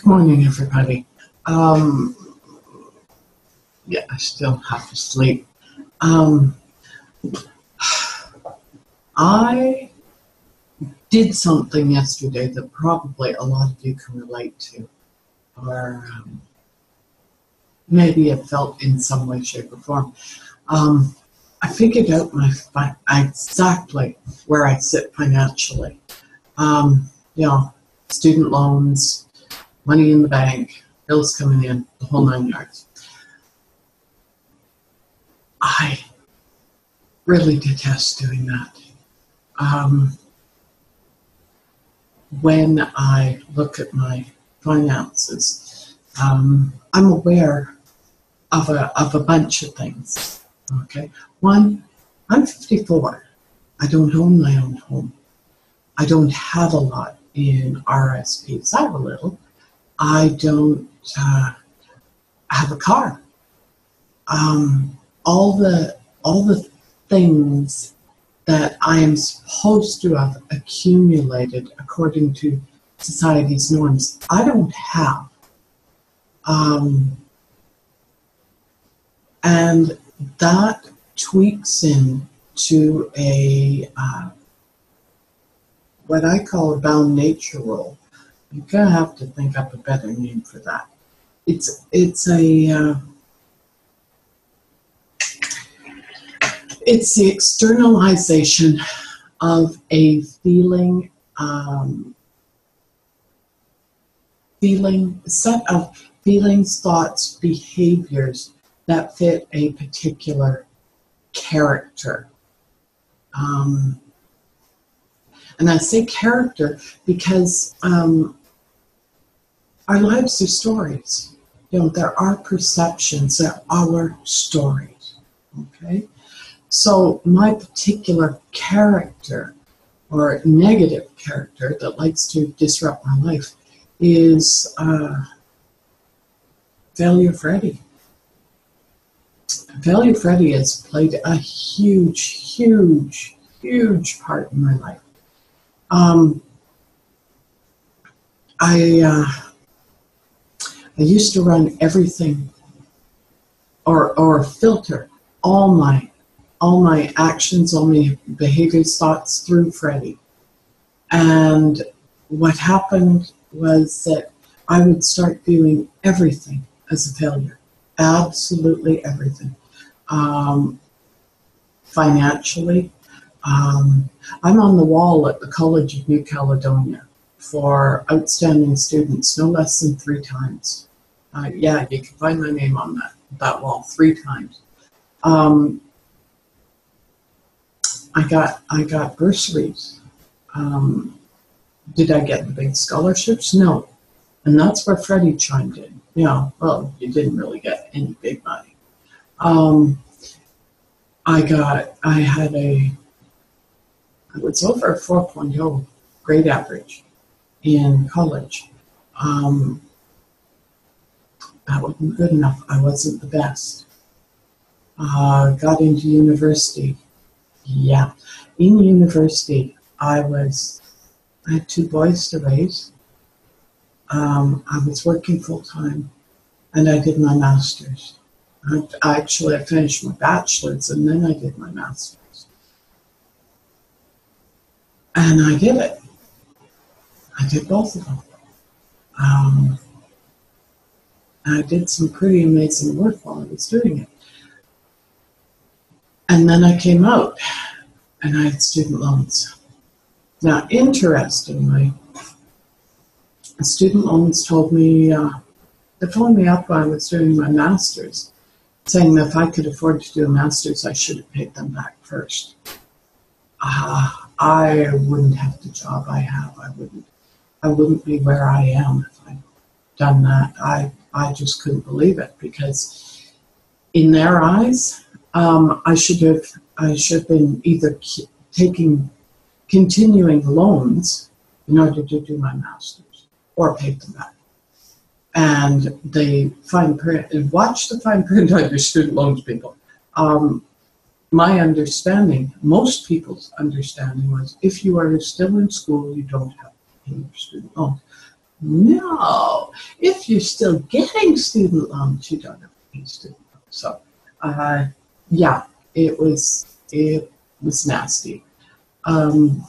Good morning, everybody. Um, yeah, I still have to sleep. Um, I did something yesterday that probably a lot of you can relate to, or maybe it felt in some way, shape, or form. I figured out exactly where I sit financially. Um, you know, student loans, money in the bank, bills coming in, the whole 9 yards. I really detest doing that. When I look at my finances, I'm aware of a bunch of things. Okay, one, I'm 54. I don't own my own home. I don't have a lot in RSPs. I have a little. I don't have a car. All the things that I am supposed to have accumulated according to society's norms, I don't have. And that tweaks in to a what I call a bound nature role. You're gonna have to think up a better name for that. It's the externalization of a set of feelings, thoughts, behaviors that fit a particular character. And I say character because our lives are stories. There are perceptions, there are stories. Okay? So my particular character, or negative character that likes to disrupt my life, is Failure Freddy. Failure Freddy has played a huge part in my life. I used to run everything or filter all my actions, all my behaviors, thoughts through Freddy. And what happened was that I would start viewing everything as a failure. Absolutely everything. Financially, I'm on the wall at the College of New Caledonia for outstanding students, no less than 3 times. Yeah, you can find my name on that wall 3 times. I got bursaries. Did I get the big scholarships? No. And that's where Freddie chimed in. Yeah, well, you didn't really get any big money. I was over a 4.0 grade average in college. That wasn't good enough. I wasn't the best. Got into university. Yeah. In university, I had 2 boys to raise. I was working full-time, and I did my master's. I finished my bachelor's, and then I did my master's. And I did it. I did both of them. I did some pretty amazing work while I was doing it. And then I came out, and I had student loans. Now, interestingly, student loans told me, they phoned me up while I was doing my master's, saying that if I could afford to do a master's, I should have paid them back first. I wouldn't have the job I have. I wouldn't be where I am if I'd done that. I just couldn't believe it, because in their eyes, I should have been either continuing loans in order to do my master's, or paid them back. And the fine print, and watch the fine print on your student loans, people. My understanding, most people's understanding, was if you are still in school, you don't have to pay your student loans. No, if you're still getting student loans, you don't have to pay student loans. So, yeah, it was nasty. I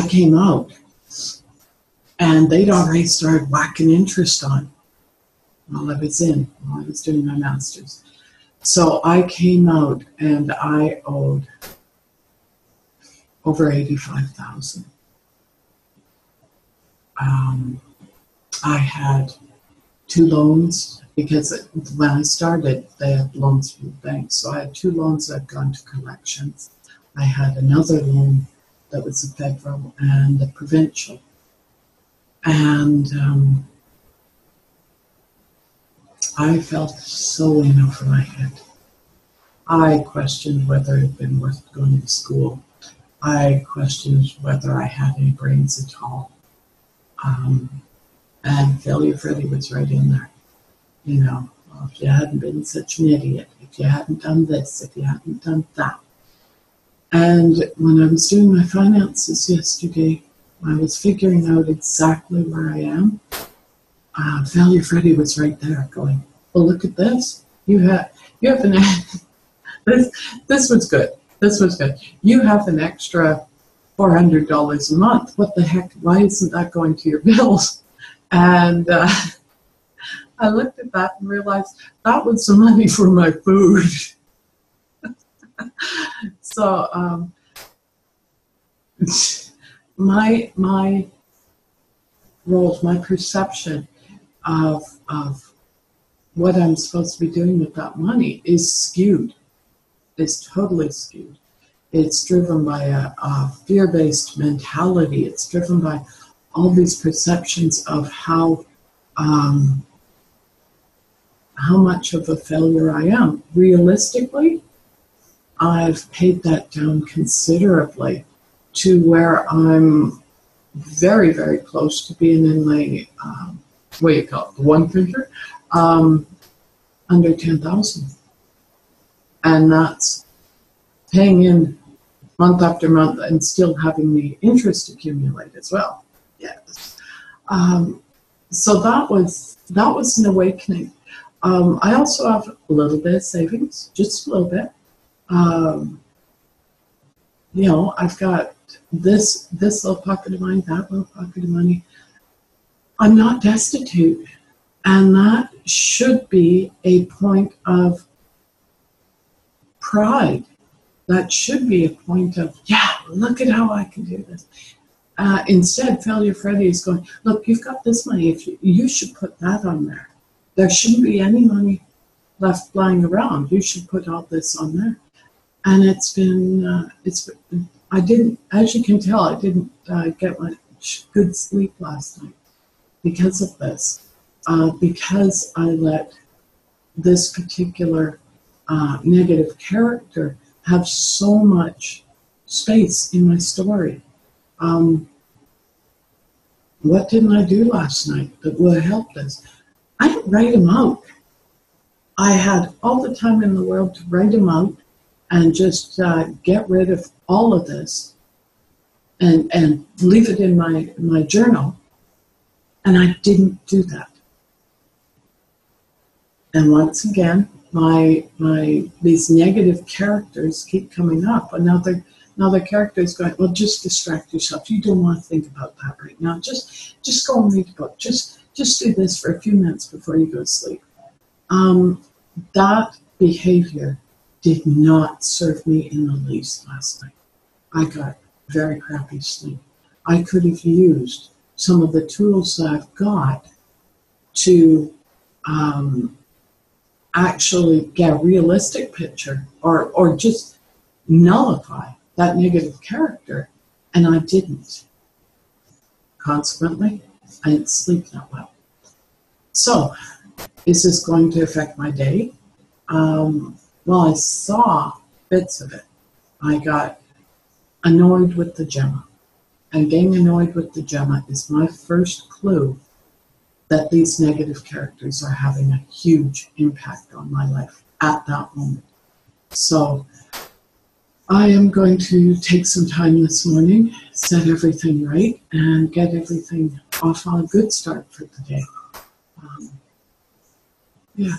came out, and they'd already started whacking interest on while I was doing my master's. So I came out, and I owed over $85,000. I had 2 loans, because when I started, they had loans from the bank. So I had 2 loans that had gone to collections. I had another loan that was the federal and the provincial. And I felt so in over my head. I questioned whether it had been worth going to school. I questioned whether I had any brains at all. And Failure Freddy was right in there. You know, well, if you hadn't been such an idiot, if you hadn't done this, if you hadn't done that. And when I was doing my finances yesterday, I was figuring out exactly where I am. Failure Freddy was right there going, well, look at this. You have an, this was good. This was good. You have an extra $400 a month. What the heck? Why isn't that going to your bills? And I looked at that and realized that was the money for my food. So my roles, my perception of what I'm supposed to be doing with that money is skewed. It's totally skewed. It's driven by a fear-based mentality. It's driven by all these perceptions of how much of a failure I am. Realistically, I've paid that down considerably to where I'm very, very close to being in my, what do you call it, the one finger, under 10,000. And that's paying in month after month and still having the interest accumulate as well. Yes. So that was an awakening. I also have a little bit of savings, just a little bit. You know, I've got this little pocket of money, that little pocket of money. I'm not destitute, and that should be a point of pride. That should be a point of, yeah, look at how I can do this. Instead, Failure Freddy is going, look, you've got this money. If you should put that on there. There shouldn't be any money left flying around. You should put all this on there. And it's been, I didn't, as you can tell, I didn't get much good sleep last night because of this. Because I let this particular negative character have so much space in my story. What didn't I do last night that would have helped us? I didn't write them out. I had all the time in the world to write them out and just get rid of all of this and leave it in my journal. And I didn't do that. And once again, these negative characters keep coming up. Another character is going, well, just distract yourself. You don't want to think about that right now. Just go and read a book. Just do this for a few minutes before you go to sleep. That behavior did not serve me in the least last night. I got very crappy sleep. I could have used some of the tools that I've got to actually get a realistic picture or just nullify that negative character, and I didn't. Consequently, I didn't sleep that well. So, is this going to affect my day? Well, I saw bits of it. I got annoyed with the Gemma. And getting annoyed with the Gemma is my first clue that these negative characters are having a huge impact on my life at that moment. So I am going to take some time this morning, set everything right, and get everything off on a good start for the day. Yeah.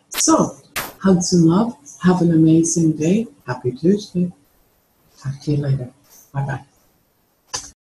So, hugs and love. Have an amazing day. Happy Tuesday. Talk to you later. Bye-bye.